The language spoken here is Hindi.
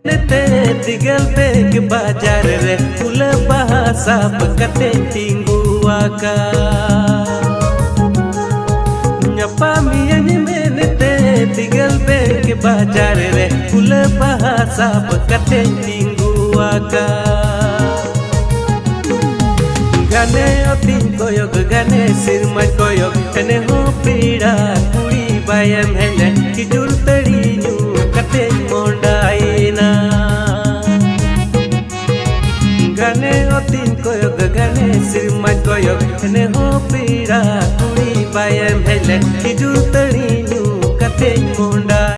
दिगल बेग बाजार रे फूल बहा साप कते तिंगुआ का दिगल बेग बाजार रे फूल बहा साप कते तिंगुआ का गाने अति कोयक गाने सिरमा कोयक तने हो पीड़ा कुड़ी बायम हेले किजुर तड़ी न्यू कते मोंडाइना गाने अति कोयक गाने सिरमा कोयक तने हो पीड़ा कुड़ी बायम हेले किजुर तड़ी न्यू कते मोंडा